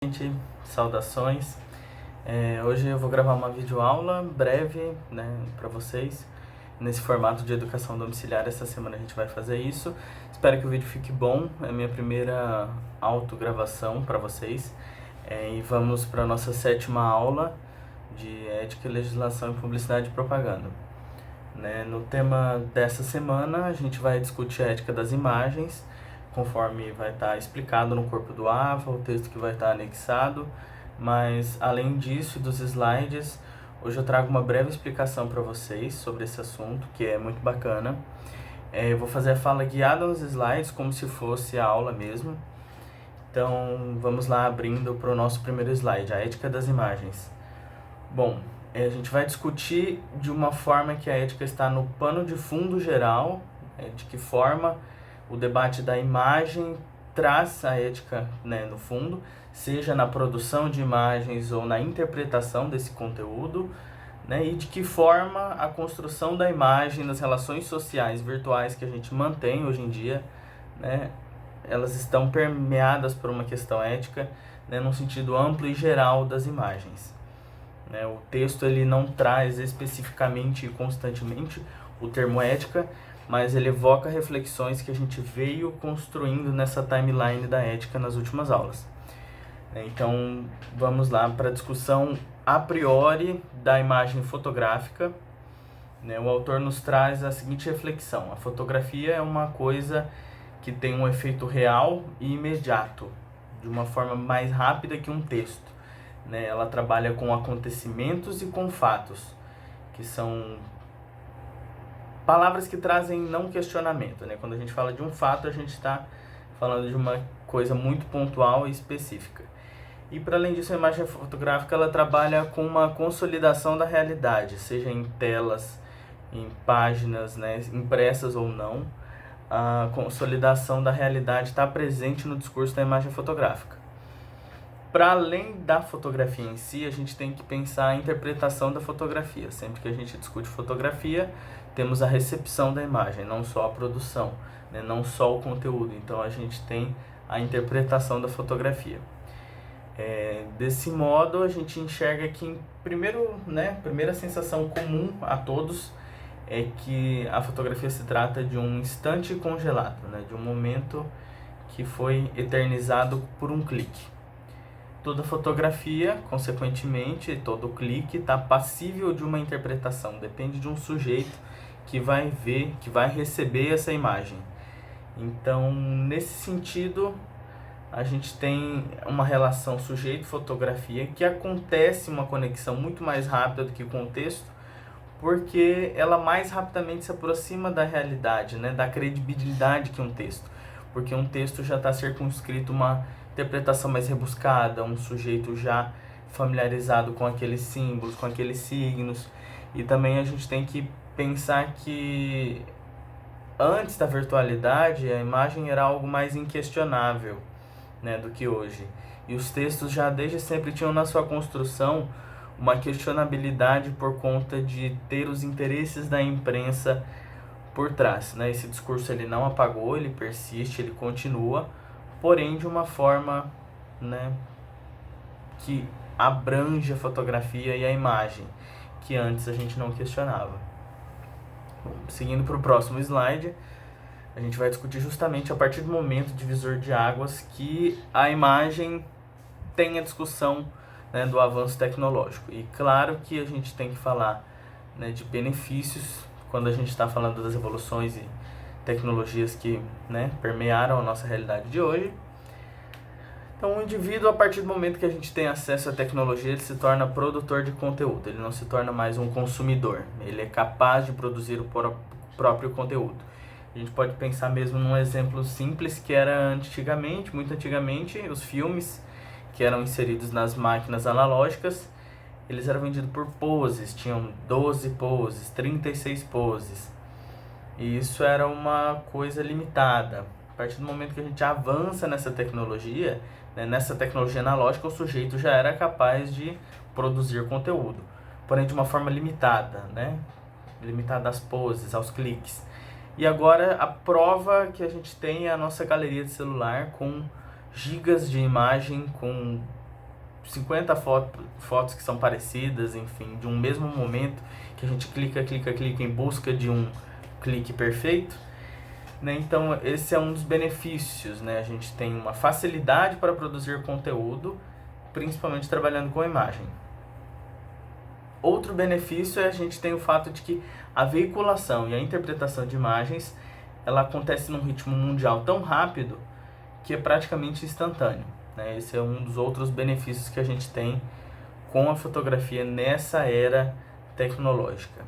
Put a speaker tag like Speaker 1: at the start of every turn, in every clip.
Speaker 1: Gente, saudações. Hoje eu vou gravar uma videoaula breve, para vocês, nesse formato de educação domiciliar. Essa semana a gente vai fazer isso. Espero que o vídeo fique bom. É a minha primeira autogravação para vocês. E vamos para a nossa 7ª aula de Ética, Legislação e Publicidade e Propaganda. No tema dessa semana, a gente vai discutir a ética das imagens, conforme vai estar explicado no corpo do AVA, o texto que vai estar anexado. Mas, além disso e dos slides, hoje eu trago uma breve explicação para vocês sobre esse assunto, que é muito bacana. Eu vou fazer a fala guiada nos slides, como se fosse a aula mesmo. Então, vamos lá, abrindo para o nosso primeiro slide, a ética das imagens. Bom, a gente vai discutir de uma forma que a ética está no pano de fundo geral, de que forma o debate da imagem traz a ética, no fundo, seja na produção de imagens ou na interpretação desse conteúdo, e de que forma a construção da imagem nas relações sociais virtuais que a gente mantém hoje em dia, elas estão permeadas por uma questão ética, num sentido amplo e geral das imagens. O texto ele não traz especificamente e constantemente o termo ética, mas ele evoca reflexões que a gente veio construindo nessa timeline da ética nas últimas aulas. Então, vamos lá para a discussão a priori da imagem fotográfica. O autor nos traz a seguinte reflexão: a fotografia é uma coisa que tem um efeito real e imediato, de uma forma mais rápida que um texto. Ela trabalha com acontecimentos e com fatos, que são palavras que trazem não questionamento. Quando a gente fala de um fato, a gente está falando de uma coisa muito pontual e específica. E para além disso, a imagem fotográfica ela trabalha com uma consolidação da realidade, seja em telas, em páginas, impressas ou não. A consolidação da realidade está presente no discurso da imagem fotográfica. Para além da fotografia em si, a gente tem que pensar a interpretação da fotografia. Sempre que a gente discute fotografia, temos a recepção da imagem, não só a produção, não só o conteúdo. Então a gente tem a interpretação da fotografia. Desse modo, a gente enxerga que, primeira sensação comum a todos é que a fotografia se trata de um instante congelado, de um momento que foi eternizado por um clique. Toda fotografia, consequentemente, todo clique está passível de uma interpretação, depende de um sujeito que vai ver, que vai receber essa imagem. Então, nesse sentido, a gente tem uma relação sujeito-fotografia que acontece uma conexão muito mais rápida do que o contexto, porque ela mais rapidamente se aproxima da realidade, da credibilidade que um texto. Porque um texto já está circunscrito uma interpretação mais rebuscada, um sujeito já familiarizado com aqueles símbolos, com aqueles signos. E também a gente tem que pensar que antes da virtualidade a imagem era algo mais inquestionável, do que hoje. E os textos já desde sempre tinham na sua construção uma questionabilidade por conta de ter os interesses da imprensa por trás. Esse discurso ele não apagou, ele persiste, ele continua, porém de uma forma que abrange a fotografia e a imagem, que antes a gente não questionava. Bom, seguindo para o próximo slide, a gente vai discutir justamente a partir do momento divisor de águas que a imagem tem a discussão do avanço tecnológico. E claro que a gente tem que falar de benefícios quando a gente está falando das evoluções e tecnologias que permearam a nossa realidade de hoje. Então, o indivíduo, a partir do momento que a gente tem acesso à tecnologia, ele se torna produtor de conteúdo, ele não se torna mais um consumidor, ele é capaz de produzir o próprio conteúdo. A gente pode pensar mesmo num exemplo simples que era antigamente, muito antigamente, os filmes que eram inseridos nas máquinas analógicas, eles eram vendidos por poses, tinham 12 poses, 36 poses. E isso era uma coisa limitada. A partir do momento que a gente avança nessa tecnologia analógica, o sujeito já era capaz de produzir conteúdo, porém de uma forma limitada, limitada às poses, aos cliques. E agora a prova que a gente tem é a nossa galeria de celular com gigas de imagem, com 50 fotos que são parecidas, enfim, de um mesmo momento, que a gente clica em busca de um clique perfeito, né? Então esse é um dos benefícios, né? A gente tem uma facilidade para produzir conteúdo, principalmente trabalhando com imagem. Outro benefício é a gente tem o fato de que a veiculação e a interpretação de imagens, ela acontece num ritmo mundial tão rápido que é praticamente instantâneo, né? Esse é um dos outros benefícios que a gente tem com a fotografia nessa era tecnológica.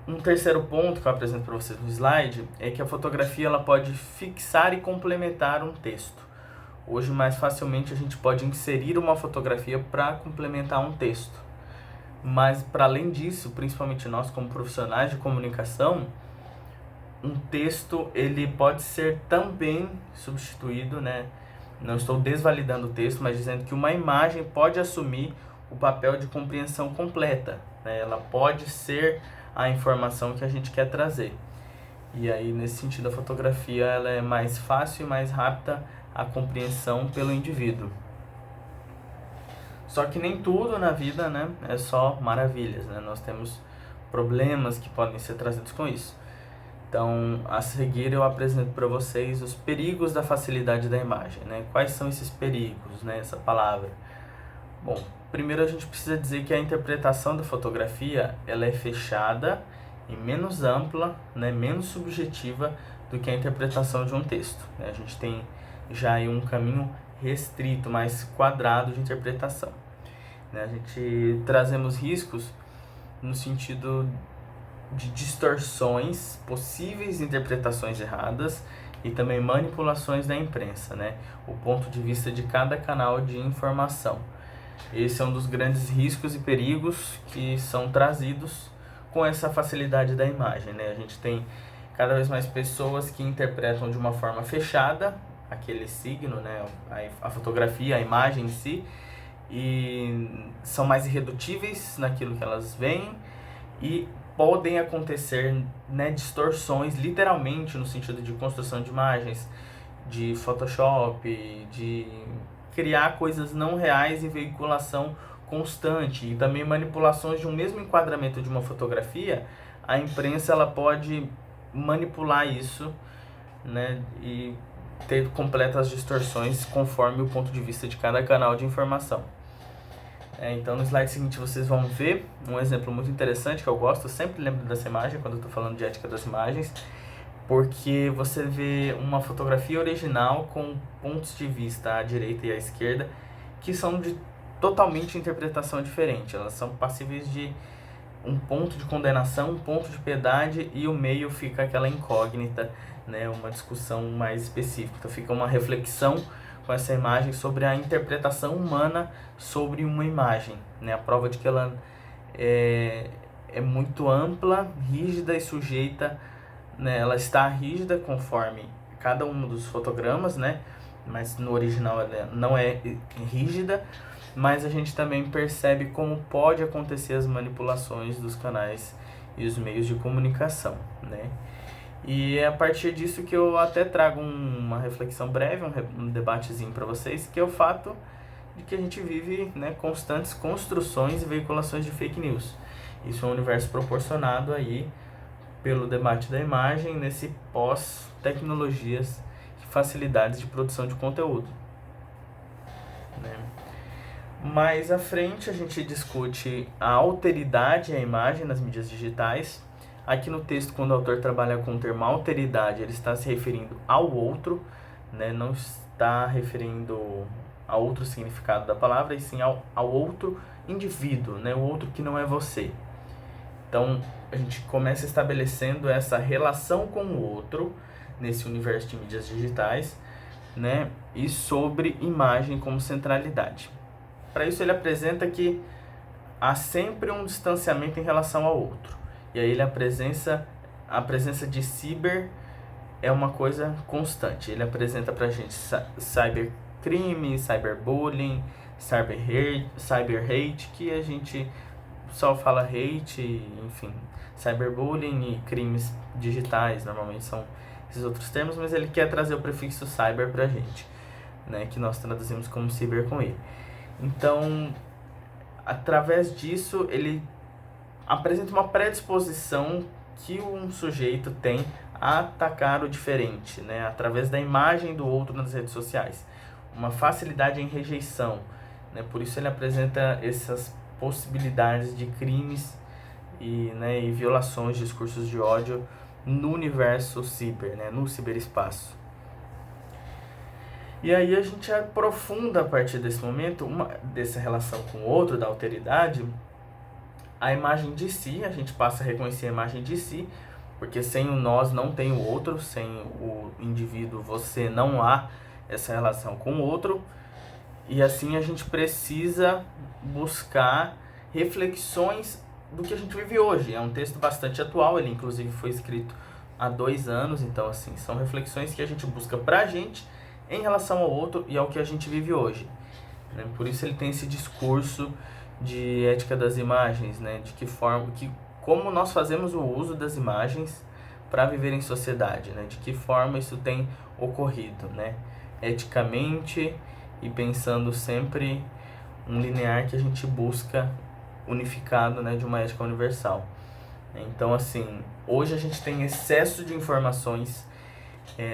Speaker 1: Um terceiro ponto que eu apresento para vocês no slide é que a fotografia ela pode fixar e complementar um texto. Hoje, mais facilmente, a gente pode inserir uma fotografia para complementar um texto. Mas, para além disso, principalmente nós como profissionais de comunicação, um texto ele pode ser também substituído, né? Não estou desvalidando o texto, mas dizendo que uma imagem pode assumir o papel de compreensão completa, né? Ela pode ser a informação que a gente quer trazer. E aí, nesse sentido, a fotografia ela é mais fácil e mais rápida a compreensão pelo indivíduo. Só que nem tudo na vida, né, é só maravilhas, né? Nós temos problemas que podem ser trazidos com isso. Então, a seguir eu apresento para vocês os perigos da facilidade da imagem, né? Quais são esses perigos, né? Essa palavra. Bom, primeiro a gente precisa dizer que a interpretação da fotografia ela é fechada e menos ampla, né? Menos subjetiva do que a interpretação de um texto, né? A gente tem já aí um caminho restrito, mais quadrado de interpretação, né? A gente trazemos riscos no sentido de distorções, possíveis interpretações erradas e também manipulações da imprensa, né? O ponto de vista de cada canal de informação. Esse é um dos grandes riscos e perigos que são trazidos com essa facilidade da imagem, né? A gente tem cada vez mais pessoas que interpretam de uma forma fechada aquele signo, né? A fotografia, a imagem em si, e são mais irredutíveis naquilo que elas veem e podem acontecer, né, distorções, literalmente, no sentido de construção de imagens, de Photoshop, de criar coisas não reais e veiculação constante, e também manipulações de um mesmo enquadramento de uma fotografia. A imprensa ela pode manipular isso, né, e ter completas distorções conforme o ponto de vista de cada canal de informação. Então no slide seguinte vocês vão ver um exemplo muito interessante que eu gosto, eu sempre lembro dessa imagem quando eu estou falando de ética das imagens, porque você vê uma fotografia original com pontos de vista à direita e à esquerda que são de totalmente interpretação diferente. Elas são passíveis de um ponto de condenação, um ponto de piedade, e o meio fica aquela incógnita, né, uma discussão mais específica. Então fica uma reflexão com essa imagem sobre a interpretação humana sobre uma imagem, né? A prova de que ela é muito ampla, rígida e sujeita, né? Ela está rígida conforme cada um dos fotogramas, né? Mas no original ela não é rígida, mas a gente também percebe como pode acontecer as manipulações dos canais e os meios de comunicação, né? E é a partir disso que eu até trago uma reflexão breve, um debatezinho para vocês, que é o fato de que a gente vive, né, constantes construções e veiculações de fake news. Isso é um universo proporcionado aí pelo debate da imagem nesse pós-tecnologias e facilidades de produção de conteúdo, né? Mais à frente a gente discute a alteridade à imagem nas mídias digitais. Aqui no texto, quando o autor trabalha com o termo alteridade, ele está se referindo ao outro, né? Não está referindo a outro significado da palavra, e sim ao outro indivíduo, né? O outro que não é você. Então, a gente começa estabelecendo essa relação com o outro nesse universo de mídias digitais, né? E sobre imagem como centralidade. Para isso, ele apresenta que há sempre um distanciamento em relação ao outro. E aí a presença de ciber é uma coisa constante. Ele apresenta pra gente cybercrime, cyberbullying, cyber hate, que a gente só fala hate, enfim, cyberbullying e crimes digitais, normalmente são esses outros termos, mas ele quer trazer o prefixo cyber pra gente, né, que nós traduzimos como ciber com ele. Então, através disso, ele apresenta uma predisposição que um sujeito tem a atacar o diferente, né? Através da imagem do outro nas redes sociais. Uma facilidade em rejeição, né? Por isso ele apresenta essas possibilidades de crimes e violações de discursos de ódio no universo ciber, né? No ciberespaço. E aí a gente aprofunda a partir desse momento, dessa relação com o outro, da alteridade, a imagem de si. A gente passa a reconhecer a imagem de si, porque sem o nós não tem o outro, sem o indivíduo você não há essa relação com o outro, e assim a gente precisa buscar reflexões do que a gente vive hoje. É um texto bastante atual, ele inclusive foi escrito há 2 anos, então assim, são reflexões que a gente busca pra gente em relação ao outro e ao que a gente vive hoje, né? Por isso ele tem esse discurso de ética das imagens, né? De que forma, como nós fazemos o uso das imagens para viver em sociedade, né? De que forma isso tem ocorrido, né? Eticamente e pensando sempre um linear que a gente busca unificado, né? De uma ética universal. Então, assim, hoje a gente tem excesso de informações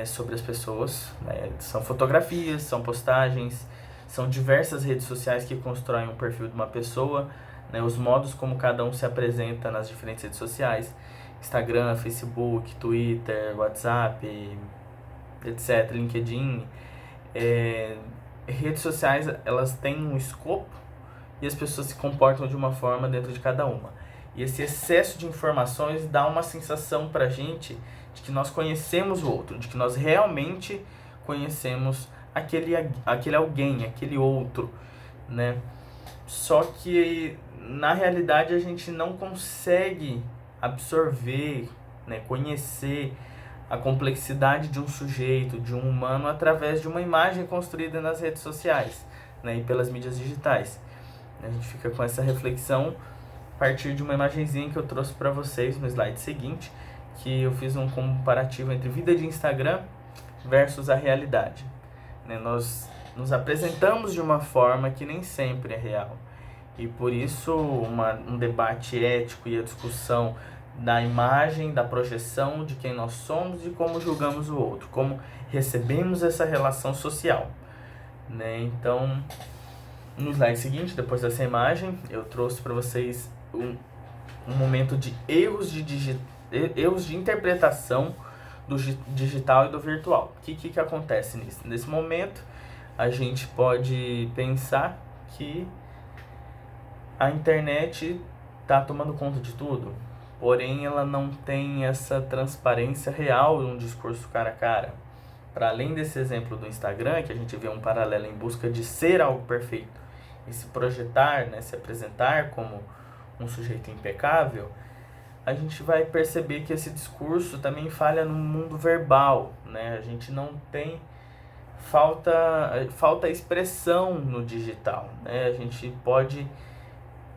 Speaker 1: sobre as pessoas, né? São fotografias, são postagens, são diversas redes sociais que constroem um perfil de uma pessoa, né? Os modos como cada um se apresenta nas diferentes redes sociais, Instagram, Facebook, Twitter, WhatsApp, etc., LinkedIn. Redes sociais, elas têm um escopo e as pessoas se comportam de uma forma dentro de cada uma. E esse excesso de informações dá uma sensação pra gente de que nós conhecemos o outro, de que nós realmente conhecemos aquele alguém, aquele outro, né? Só que na realidade a gente não consegue absorver, né, conhecer a complexidade de um sujeito, de um humano, através de uma imagem construída nas redes sociais, né, e pelas mídias digitais. A gente fica com essa reflexão a partir de uma imagenzinha que eu trouxe para vocês no slide seguinte, que eu fiz um comparativo entre vida de Instagram versus a realidade, né? Nós nos apresentamos de uma forma que nem sempre é real, e por isso um debate ético e a discussão da imagem, da projeção de quem nós somos e como julgamos o outro, como recebemos essa relação social, né? Então, no slide seguinte, depois dessa imagem, eu trouxe para vocês um momento de erros de interpretação do digital e do virtual. O que acontece nisso? Nesse momento, a gente pode pensar que a internet está tomando conta de tudo, porém ela não tem essa transparência real de um discurso cara a cara. Para além desse exemplo do Instagram, que a gente vê um paralelo em busca de ser algo perfeito e se projetar, né, se apresentar como um sujeito impecável, a gente vai perceber que esse discurso também falha no mundo verbal, né? A gente não tem, falta expressão no digital, né? A gente pode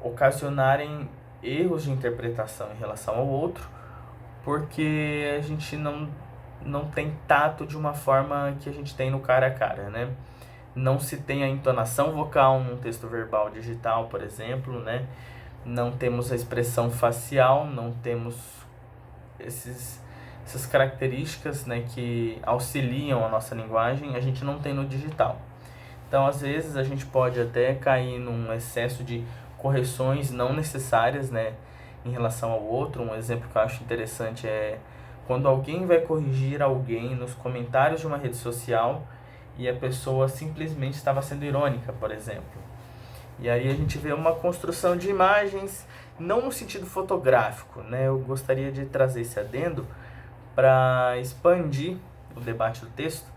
Speaker 1: ocasionar em erros de interpretação em relação ao outro, porque a gente não tem tato de uma forma que a gente tem no cara a cara, né? Não se tem a entonação vocal num texto verbal digital, por exemplo, né? Não temos a expressão facial, não temos essas características, né, que auxiliam a nossa linguagem, a gente não tem no digital. Então, às vezes, a gente pode até cair num excesso de correções não necessárias, né, em relação ao outro. Um exemplo que eu acho interessante é quando alguém vai corrigir alguém nos comentários de uma rede social e a pessoa simplesmente estava sendo irônica, por exemplo. E aí a gente vê uma construção de imagens, não no sentido fotográfico, né? Eu gostaria de trazer esse adendo para expandir o debate do texto,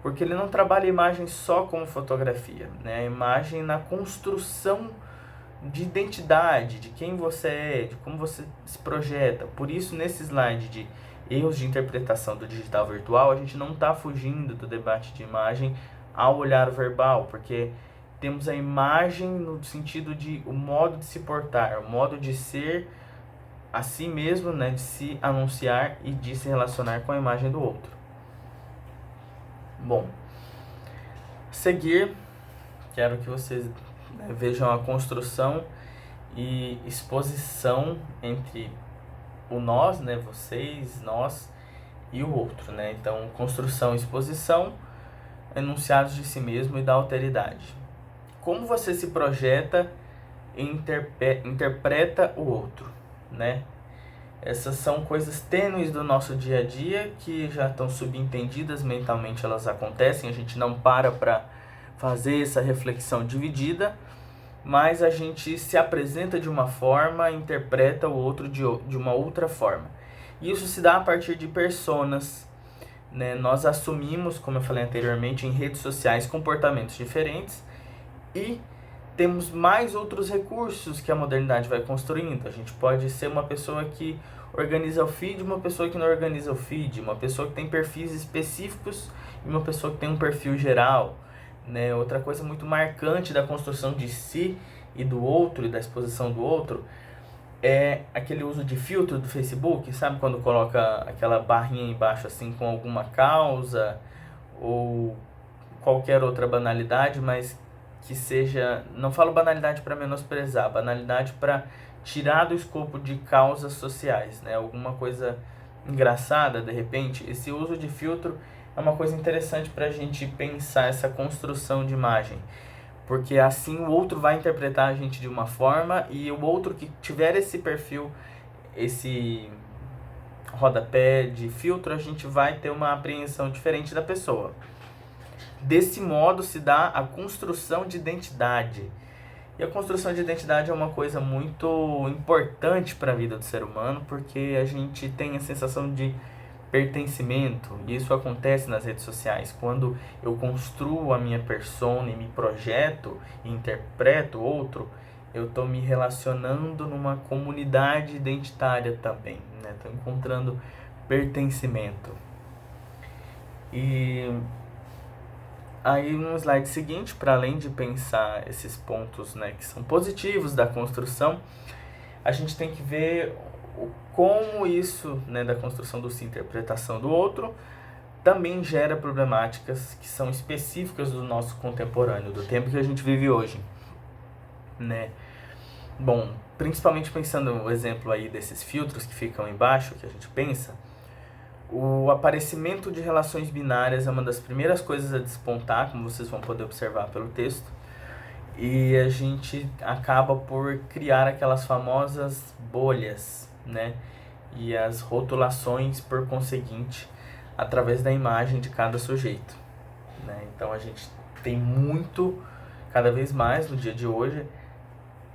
Speaker 1: porque ele não trabalha a imagem só como fotografia, né? A imagem na construção de identidade, de quem você é, de como você se projeta. Por isso, nesse slide de erros de interpretação do digital virtual, a gente não está fugindo do debate de imagem ao olhar verbal, porque temos a imagem no sentido de o modo de se portar, o modo de ser a si mesmo, né, de se anunciar e de se relacionar com a imagem do outro. Bom, seguir, quero que vocês né? Vejam a construção e exposição entre o nós, né? Vocês, nós e o outro, né? Então, construção e exposição, enunciados de si mesmo e da alteridade. Como você se projeta e interpreta o outro, né? Essas são coisas tênues do nosso dia a dia que já estão subentendidas mentalmente, elas acontecem, a gente não para fazer essa reflexão dividida, mas a gente se apresenta de uma forma e interpreta o outro de uma outra forma. Isso se dá a partir de personas, né? Nós assumimos, como eu falei anteriormente, em redes sociais comportamentos diferentes e temos mais outros recursos que a modernidade vai construindo. A gente pode ser uma pessoa que organiza o feed, uma pessoa que não organiza o feed, uma pessoa que tem perfis específicos e uma pessoa que tem um perfil geral, né? Outra coisa muito marcante da construção de si e do outro e da exposição do outro é aquele uso de filtro do Facebook, sabe? Quando coloca aquela barrinha embaixo assim com alguma causa ou qualquer outra banalidade, mas que seja, não falo banalidade para menosprezar, banalidade para tirar do escopo de causas sociais, né? Alguma coisa engraçada, de repente. Esse uso de filtro é uma coisa interessante para a gente pensar essa construção de imagem, porque assim o outro vai interpretar a gente de uma forma e o outro que tiver esse perfil, esse rodapé de filtro, a gente vai ter uma apreensão diferente da pessoa. Desse modo se dá a construção de identidade. E a construção de identidade é uma coisa muito importante para a vida do ser humano, porque a gente tem a sensação de pertencimento, e isso acontece nas redes sociais. Quando eu construo a minha persona e me projeto e interpreto o outro, eu estou me relacionando numa comunidade identitária também, né? Estou encontrando pertencimento. E aí no slide seguinte, para além de pensar esses pontos, né, que são positivos da construção, a gente tem que ver como isso, né, da construção do si, interpretação do outro, também gera problemáticas que são específicas do nosso contemporâneo, do tempo que a gente vive hoje, né? Bom, principalmente pensando no exemplo aí desses filtros que ficam embaixo, que a gente pensa, o aparecimento de relações binárias é uma das primeiras coisas a despontar, como vocês vão poder observar pelo texto, e a gente acaba por criar aquelas famosas bolhas, né? E as rotulações, por conseguinte, através da imagem de cada sujeito, né? Então a gente tem muito, cada vez mais no dia de hoje,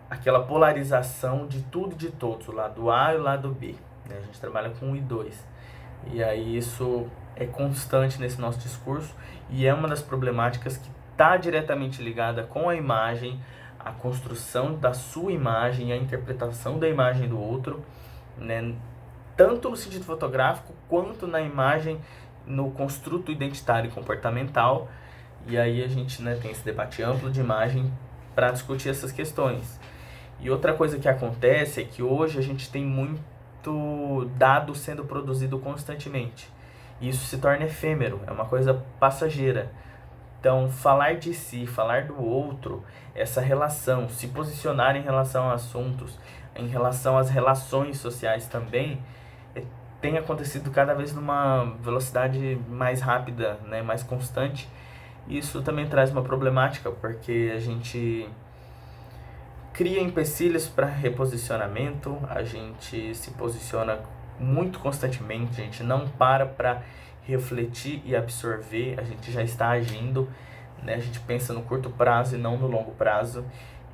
Speaker 1: aquela polarização de tudo e de todos, o lado A e o lado B, né? A gente trabalha com 1 e 2. E aí isso é constante nesse nosso discurso e é uma das problemáticas que está diretamente ligada com a imagem, a construção da sua imagem, a interpretação da imagem do outro, né? Tanto no sentido fotográfico quanto na imagem, no construto identitário e comportamental. E aí a gente, né, tem esse debate amplo de imagem para discutir essas questões. E outra coisa que acontece é que hoje a gente tem muito dado sendo produzido constantemente. E isso se torna efêmero, é uma coisa passageira. Então, falar de si, falar do outro, essa relação, se posicionar em relação a assuntos, em relação às relações sociais também, tem acontecido cada vez numa velocidade mais rápida, né, mais constante. Isso também traz uma problemática, porque a gente cria empecilhos para reposicionamento, a gente se posiciona muito constantemente, a gente não para refletir e absorver, a gente já está agindo, né? A gente pensa no curto prazo e não no longo prazo,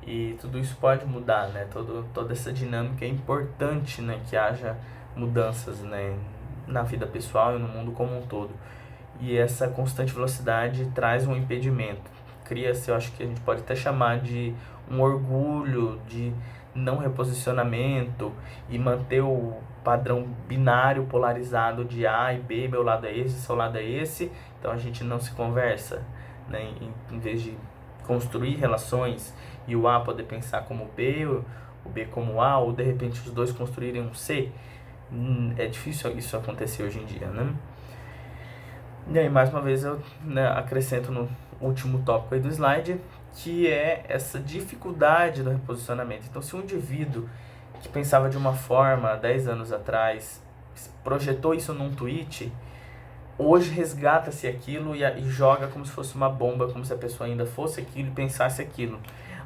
Speaker 1: e tudo isso pode mudar, né? Toda essa dinâmica é importante, né, que haja mudanças, né, na vida pessoal e no mundo como um todo. E essa constante velocidade traz um impedimento. Cria-se, eu acho que a gente pode até chamar de um orgulho de não reposicionamento e manter o padrão binário polarizado de A e B, meu lado é esse, seu lado é esse, então a gente não se conversa, né? Em vez de construir relações e o A poder pensar como B, o B como A, ou de repente os dois construírem um C, é difícil isso acontecer hoje em dia, né? E aí, mais uma vez, eu, né, acrescento no último tópico aí do slide, que é essa dificuldade do reposicionamento. Então, se um indivíduo que pensava de uma forma 10 anos atrás projetou isso num tweet, hoje resgata-se aquilo e joga como se fosse uma bomba, como se a pessoa ainda fosse aquilo e pensasse aquilo.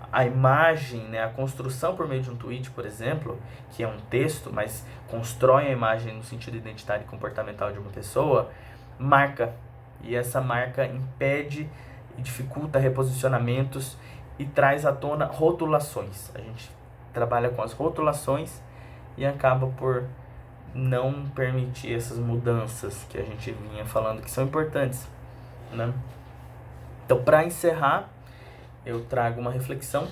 Speaker 1: A imagem, né, a construção por meio de um tweet, por exemplo, que é um texto, mas constrói a imagem no sentido identitário e comportamental de uma pessoa, marca. E essa marca impede e dificulta reposicionamentos e traz à tona rotulações. A gente trabalha com as rotulações e acaba por não permitir essas mudanças que a gente vinha falando que são importantes, né? Então, para encerrar, eu trago uma reflexão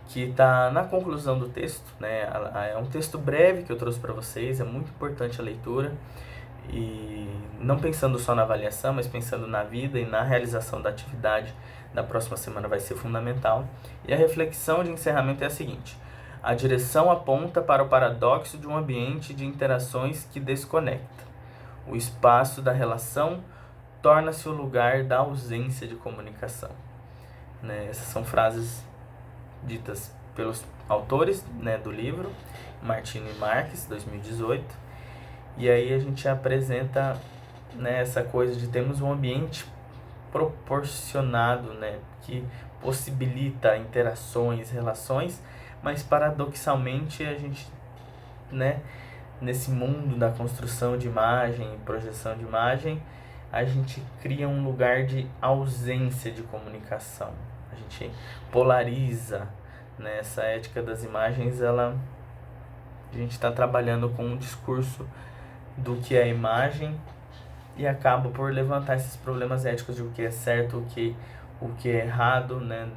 Speaker 1: que está na conclusão do texto, né? É um texto breve que eu trouxe para vocês, é muito importante a leitura, e não pensando só na avaliação, mas pensando na vida e na realização da atividade da próxima semana vai ser fundamental. E a reflexão de encerramento é a seguinte: a direção aponta para o paradoxo de um ambiente de interações que desconecta. O espaço da relação torna-se o lugar da ausência de comunicação. Né? Essas são frases ditas pelos autores, né, do livro, Martino e Marques, 2018. E aí a gente apresenta, né, essa coisa de termos um ambiente proporcionado, né, que possibilita interações, relações, mas paradoxalmente a gente, né, nesse mundo da construção de imagem e projeção de imagem, a gente cria um lugar de ausência de comunicação. A gente polariza, né? Essa ética das imagens, a gente está trabalhando com um discurso do que é imagem e acaba por levantar esses problemas éticos de o que é certo, o que é errado, né?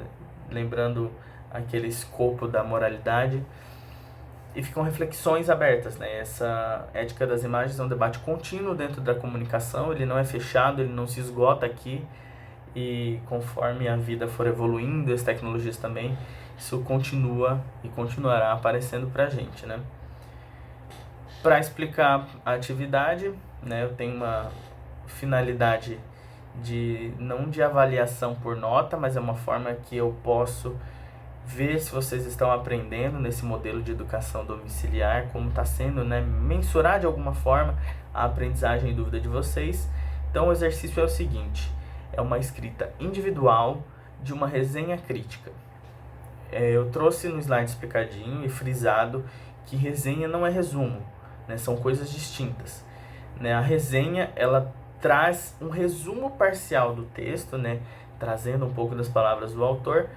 Speaker 1: Lembrando aquele escopo da moralidade, e ficam reflexões abertas, né? Essa ética das imagens é um debate contínuo dentro da comunicação, ele não é fechado, ele não se esgota aqui, e conforme a vida for evoluindo, as tecnologias também, isso continua e continuará aparecendo pra gente, né? Para explicar a atividade, né, eu tenho uma finalidade não de avaliação por nota, mas é uma forma que eu posso ver se vocês estão aprendendo nesse modelo de educação domiciliar, como está sendo, né, mensurar de alguma forma a aprendizagem e dúvida de vocês. Então o exercício é o seguinte: é uma escrita individual de uma resenha crítica. Eu trouxe no slide explicadinho e frisado que resenha não é resumo, né, são coisas distintas. Né, a resenha, ela traz um resumo parcial do texto, né, trazendo um pouco das palavras do autor,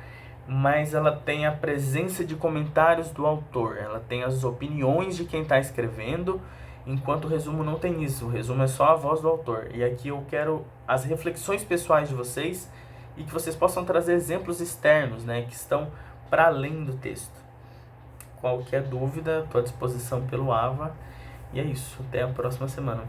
Speaker 1: mas ela tem a presença de comentários do autor, ela tem as opiniões de quem está escrevendo, enquanto o resumo não tem isso, o resumo é só a voz do autor. E aqui eu quero as reflexões pessoais de vocês e que vocês possam trazer exemplos externos, né, que estão para além do texto. Qualquer dúvida, estou à disposição pelo AVA. E é isso, até a próxima semana.